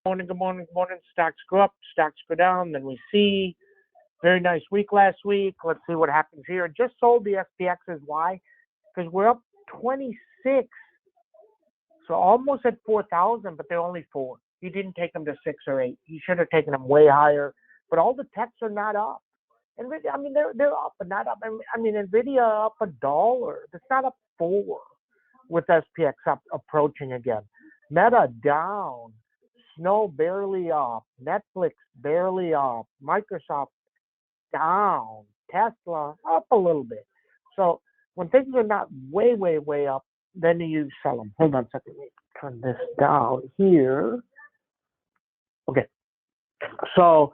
Morning, good morning, good morning. Stocks go up, stocks go down. Then we see very nice week last week. Let's see what happens here. Just sold the SPXs. Why? Because we're up 26. So almost at 4,000, but they're only 4. You didn't take them to 6 or 8. You should have taken them way higher. But all the techs are not up. And I mean, they're up, but not up. I mean, NVIDIA up $1. It's not up 4 with SPX up approaching again. Meta down. Snow barely up. Netflix barely up. Microsoft down. Tesla up a little bit. So when things are not way, way, way up, then you sell them. Hold on a second. Let me turn this down here. Okay. So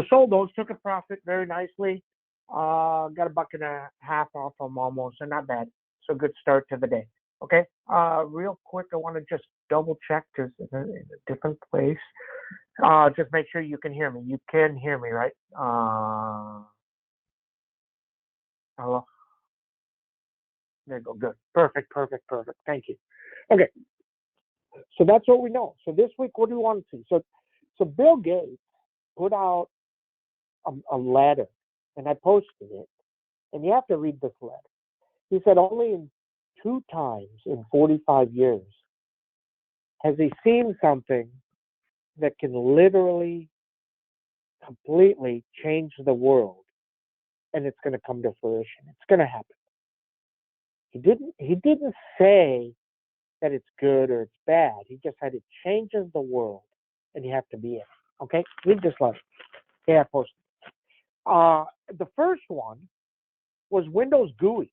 sold those, took a profit very nicely. Got $1.50 off them almost, and not bad. So good start to the day. Okay. Real quick, I want to just double check just in a different place. Just make sure you can hear me. You can hear me, right? Hello. There you go. Good. Perfect. Thank you. Okay. So that's what we know. So this week, what do you want to see? So Bill Gates put out a letter, and I posted it, and you have to read this letter. He said only in 2 times in 45 years has he seen something that can literally, completely change the world, and it's going to come to fruition. It's going to happen. He didn't say that it's good or it's bad. He just said it changes the world, and you have to be in it. Okay? Read this letter. Yeah, I posted. The first one was Windows GUI.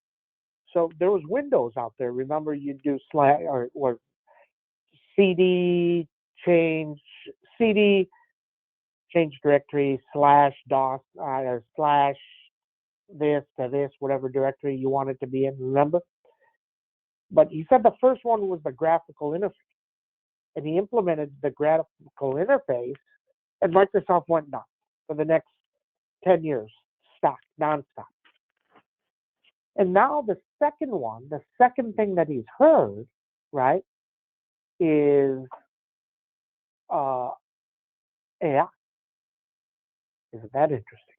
So there was Windows out there. Remember, you do or CD change directory /DOS or /this to this, whatever directory you want it to be in. Remember? But he said the first one was the graphical interface, and he implemented the graphical interface, and Microsoft went nuts for the next 10 years, nonstop. And now the second thing that he's heard, right, is AI. Isn't that interesting?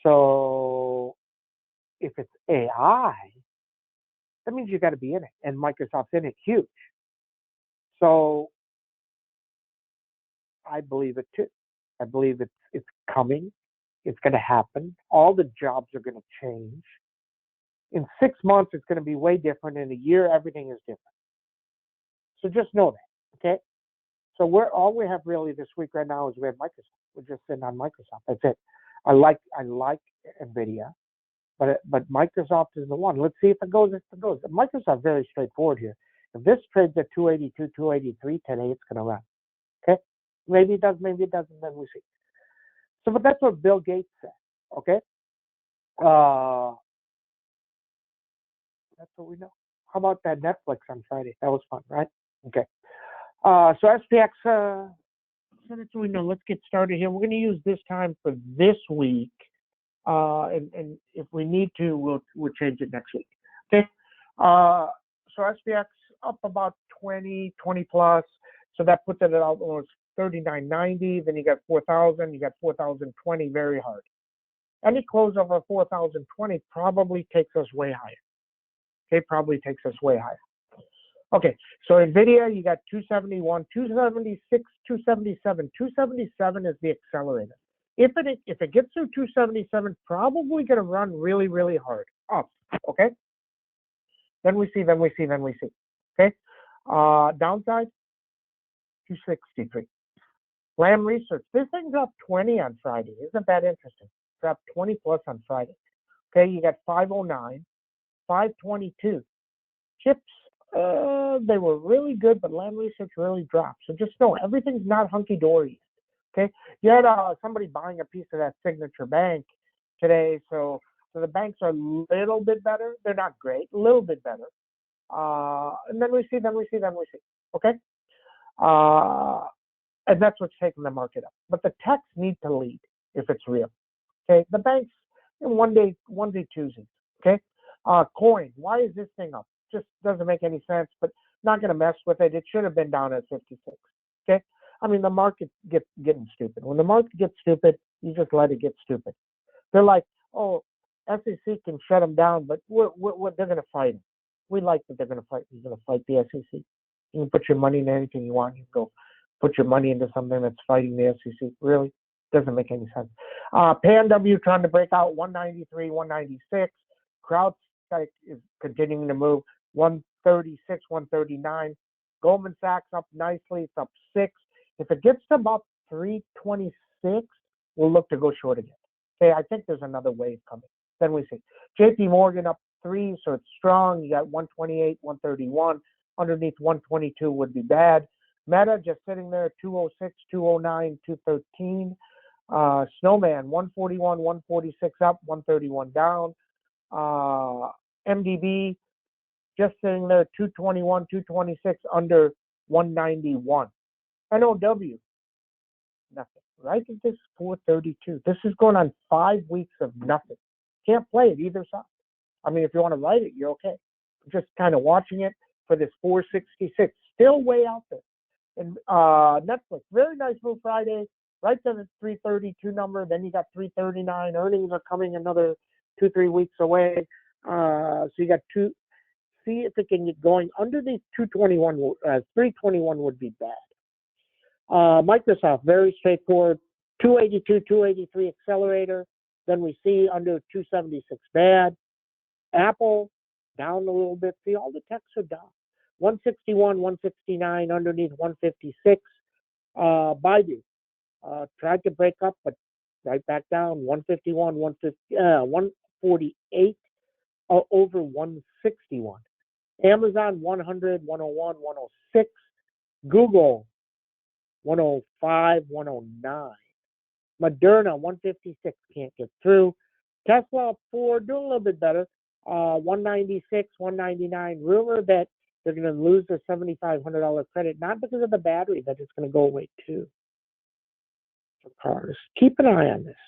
So if it's AI, that means you got to be in it, and Microsoft's in it huge. So I believe it too. I believe it's coming. It's going to happen. All the jobs are going to change. In 6 months, it's going to be way different. In a year, everything is different. So just know that, okay? So all we have really this week right now is we have Microsoft. We're just sitting on Microsoft. That's it. I like NVIDIA, but Microsoft is the one. Let's see if it goes. Microsoft very straightforward here. If this trades at 282, 283 today, it's going to run. Okay? Maybe it does, maybe it doesn't. Then we see. So, but that's what Bill Gates said. Okay? That's what we know. How about that Netflix on Friday? That was fun, right? Okay. So SPX, so that's what we know. Let's get started here. We're going to use this time for this week. And if we need to, we'll change it next week. Okay. So SPX up about 20 plus. So that puts it at almost 39.90. Then you got 4,000. You got 4,020 very hard. Any close over 4,020 probably takes us way higher. Okay, probably takes us way higher. Okay, so NVIDIA, you got 271, 276, 277. 277 is the accelerator. If it gets through 277, probably going to run really, really hard up. Okay. Then we see. Okay. Downside, 263. Lam Research. This thing's up 20 on Friday. Isn't that interesting? It's up 20 plus on Friday. Okay, you got 509, 522. Chips, they were really good, but Lam Research really dropped. So just know everything's not hunky-dory. Okay, you had somebody buying a piece of that Signature Bank today, so the banks are a little bit better. They're not great, a little bit better. And then we see. Okay, and that's what's taking the market up. But the techs need to lead if it's real. Okay, the banks one day Tuesdays. Okay, coin. Why is this thing up? Just doesn't make any sense. But not going to mess with it. It should have been down at 56. Okay. I mean, the market getting stupid. When the market gets stupid, you just let it get stupid. They're like, oh, SEC can shut them down, but they're going to fight them. We like that they're going to fight. You're going to fight the SEC. You can put your money in anything you want. You can go put your money into something that's fighting the SEC. Really? Doesn't make any sense. PANW trying to break out 193, 196. CrowdStrike is continuing to move 136, 139. Goldman Sachs up nicely. It's up 6. If it gets to about 326, we'll look to go short again. Okay, I think there's another wave coming. Then we see JP Morgan up 3, so it's strong. You got 128, 131. Underneath 122 would be bad. Meta just sitting there at 206, 209, 213. Snowman 141, 146 up, 131 down. MDB just sitting there 221, 226 under 191. NOW, nothing. Right at this 432. This is going on 5 weeks of nothing. Can't play it either side. I mean, if you want to write it, you're okay. Just kind of watching it for this 466. Still way out there. And Netflix, very nice move Friday. Right to the 332 number. Then you got 339. Earnings are coming another 2-3 weeks away. So you got two. See if it can get going underneath 221. 321 would be bad. Microsoft, very straightforward. 282, 283 accelerator. Then we see under 276 bad. Apple down a little bit. See, all the techs are down. 161, 169 underneath 156. Baidu tried to break up, but right back down. 151, 148 over 161. Amazon 100, 101, 106. Google 105, 109. Moderna 156, can't get through. Tesla 4, doing a little bit better. 196, 199. Rumor that they're going to lose their $7,500 credit, not because of the battery, that it's going to go away too. For cars, keep an eye on this.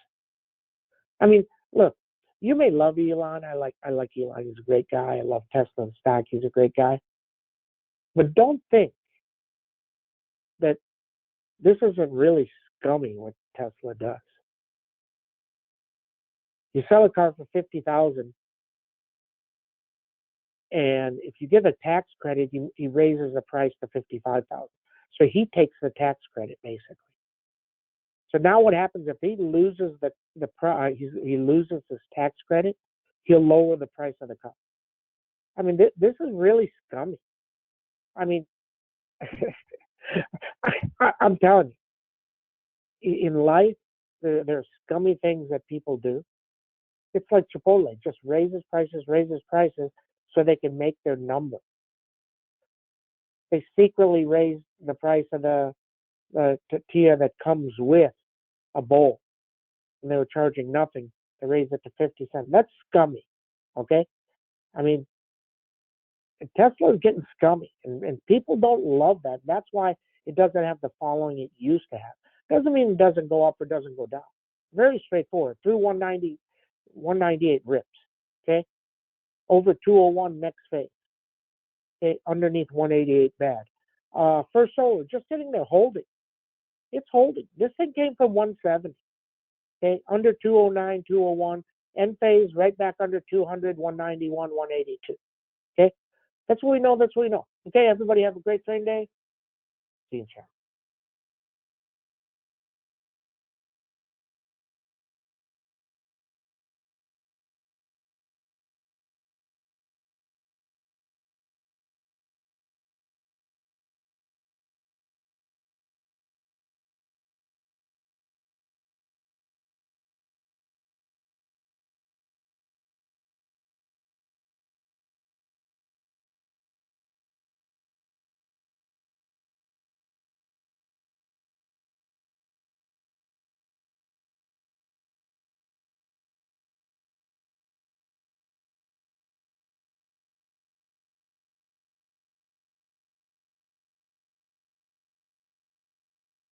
I mean, look, you may love Elon. I like Elon. He's a great guy. I love Tesla stock. He's a great guy. But don't think that this isn't really scummy what Tesla does. You sell a car for $50,000, and if you give a tax credit, he raises the price to $55,000. So he takes the tax credit basically. So now what happens if he loses the price? He loses his tax credit. He'll lower the price of the car. I mean, this is really scummy. I mean, I'm telling you, in life, there are scummy things that people do. It's like Chipotle, just raises prices so they can make their number. They secretly raise the price of the tortilla that comes with a bowl, and they were charging nothing. They raised it to 50 cents. That's scummy, okay? I mean, Tesla is getting scummy, and people don't love that. That's why it doesn't have the following it used to have. Doesn't mean it doesn't go up or doesn't go down. Very straightforward. Through 190, 198 rips, okay? Over 201 next phase. Okay, underneath 188 bad. First Solar, just sitting there holding. It's holding. This thing came from 170. Okay, under 209, 201. End phase right back under 200, 191, 182. Okay, that's what we know. Okay, everybody have a great trading day. See you in chat.